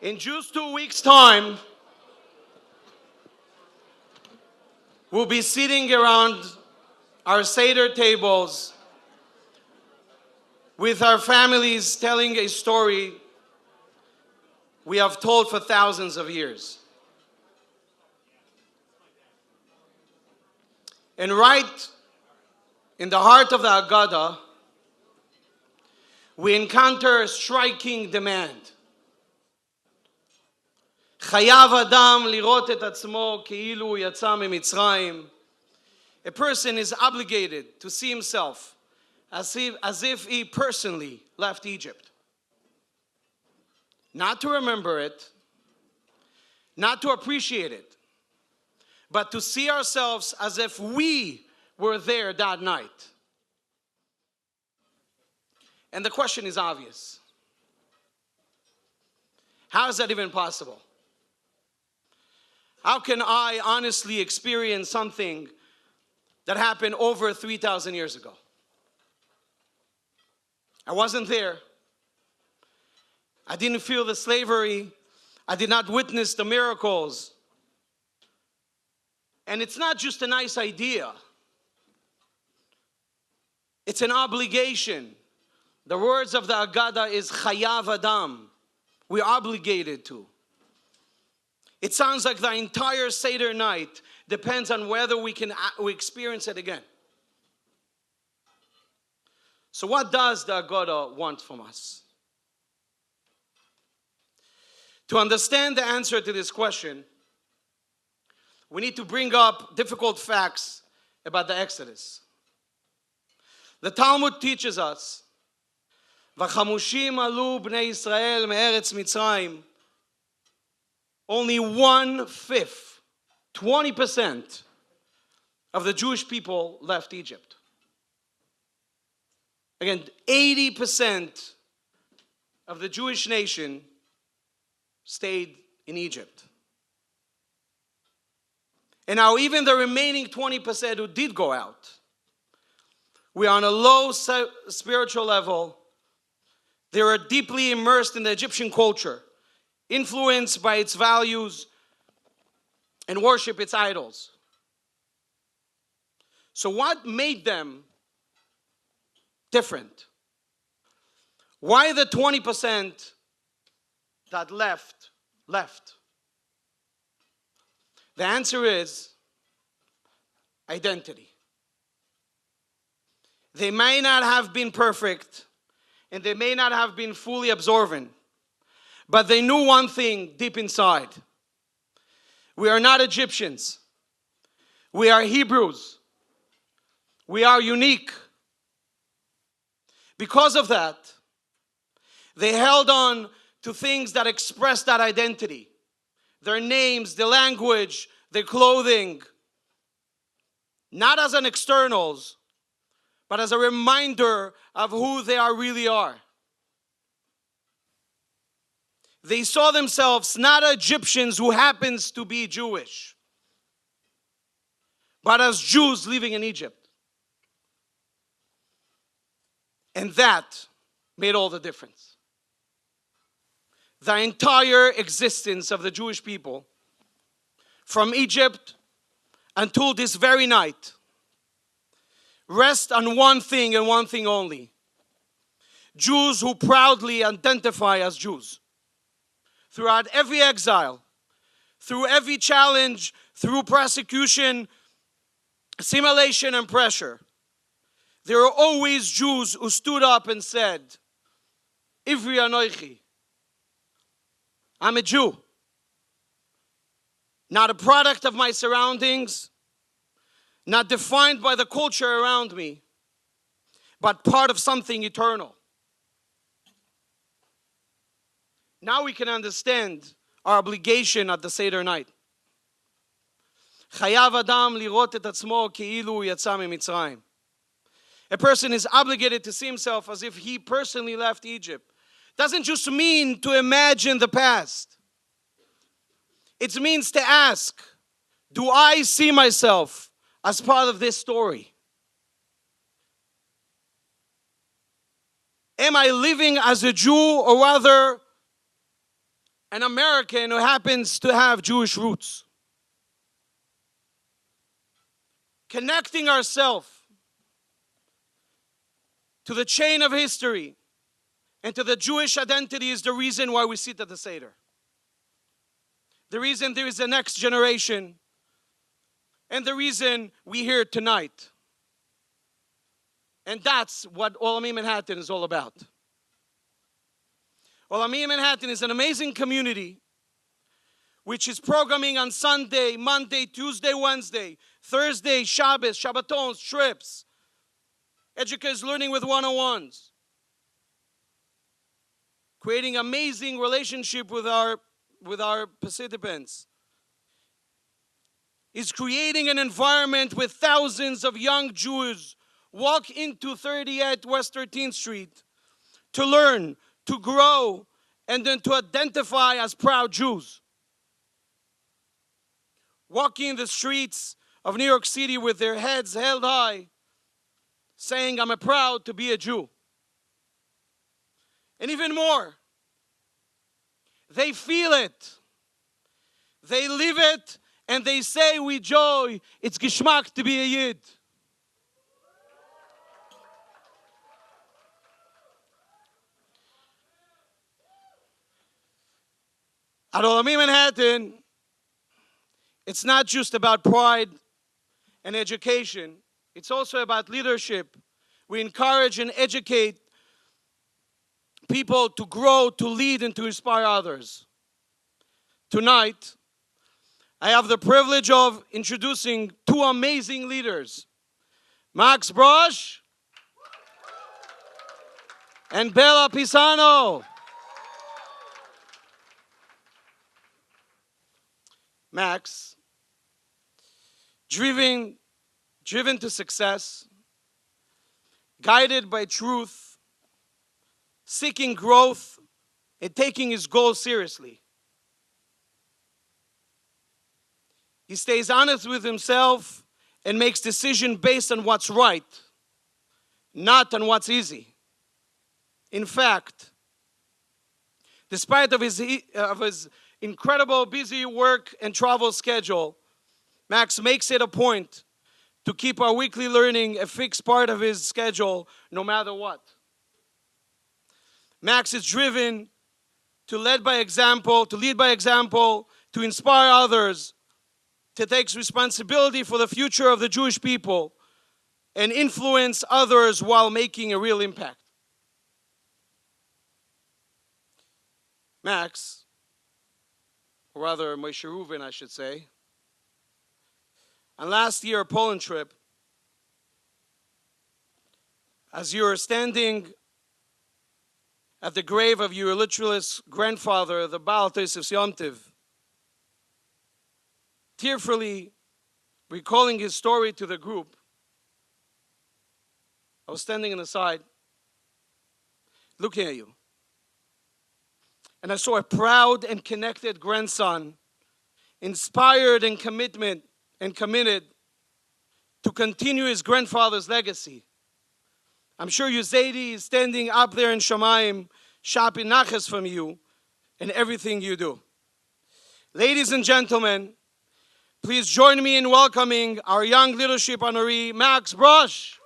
In just 2 weeks' time, we'll be sitting around our Seder tables with our families telling a story we have told for thousands of years. And right in the heart of the Haggadah, we encounter a striking demand. חייב אדם לראות את עצמו כאילו הוא יצא ממצרים. A person is obligated to see himself as if he personally left Egypt. Not to remember it, not to appreciate it, but to see ourselves as if we were there that night. And the question is obvious. How is that even possible? How can I honestly experience something that happened over 3,000 years ago? I wasn't there. I didn't feel the slavery. I did not witness the miracles. And it's not just a nice idea. It's an obligation. The words of the Haggadah is chayav adam. We're obligated to. It sounds like the entire Seder night depends on whether we experience it again. So what does the Haggadah want from us? To understand the answer to this question, we need to bring up difficult facts about the Exodus. The Talmud teaches us, "V'chamushim alu bnei Yisrael me'eretz Mitzrayim." Only 1/5, 20% of the Jewish people left Egypt. Again, 80% of the Jewish nation stayed in Egypt. And now even the remaining 20% who did go out, we are on a low spiritual level. They were deeply immersed in the Egyptian culture, influenced by its values, and worship its idols. So what made them different? Why the 20% that left? The answer is identity. They may not have been perfect, and they may not have been fully observant, but they knew one thing deep inside. We are not Egyptians. We are Hebrews. We are unique. Because of that, they held on to things that express that identity. Their names, their language, their clothing. Not as an externals, but as a reminder of who they really are. They saw themselves not Egyptians who happens to be Jewish, but as Jews living in Egypt. And that made all the difference. The entire existence of the Jewish people, from Egypt until this very night, rest on one thing and one thing only. Jews who proudly identify as Jews. Throughout every exile, through every challenge, through persecution, assimilation, and pressure, there are always Jews who stood up and said, Ivri Anoichi, I'm a Jew. Not a product of my surroundings, not defined by the culture around me, but part of something eternal. Now we can understand our obligation at the Seder night. חייב אדם לראות את עצמו כאילו הוא יצא ממצרים. A person is obligated to see himself as if he personally left Egypt. Doesn't just mean to imagine the past. It means to ask, do I see myself as part of this story? Am I living as a Jew, or rather an American who happens to have Jewish roots. Connecting ourselves to the chain of history and to the Jewish identity is the reason why we sit at the Seder. The reason there is a next generation, and the reason we're here tonight. And that's what Olami Manhattan is all about. Olami Manhattan is an amazing community which is programming on Sunday, Monday, Tuesday, Wednesday, Thursday, Shabbos, Shabbatons, trips, educators learning with one-on-ones, creating amazing relationship with our participants. Is creating an environment where thousands of young Jews walk into 38 West 13th Street to learn, to grow, and then to identify as proud Jews. Walking the streets of New York City with their heads held high, saying, I'm proud to be a Jew. And even more, they feel it, they live it, and they say with joy, it's geschmack to be a Yid. At Olami Manhattan, it's not just about pride and education. It's also about leadership. We encourage and educate people to grow, to lead, and to inspire others. Tonight, I have the privilege of introducing two amazing leaders, Max Bruch and Bella Pisano. Max, driven to success, guided by truth, seeking growth, and taking his goals seriously. He stays honest with himself and makes decisions based on what's right, not on what's easy. In fact, despite of his incredible busy work and travel schedule, Max makes it a point to keep our weekly learning a fixed part of his schedule no matter what. Max is driven to lead by example, to inspire others, to take responsibility for the future of the Jewish people and influence others while making a real impact. Max, or rather Moshe Reuven, I should say, on last year's Poland trip, as you were standing at the grave of your illustrious grandfather, the Baal Tosef Yom Tov, tearfully recalling his story to the group, I was standing on the side, looking at you. And I saw a proud and connected grandson, inspired and committed to continue his grandfather's legacy. I'm sure Zaidi is standing up there in Shamayim, shopping naches from you and everything you do. Ladies and gentlemen, please join me in welcoming our young leadership honoree, Max Bruch.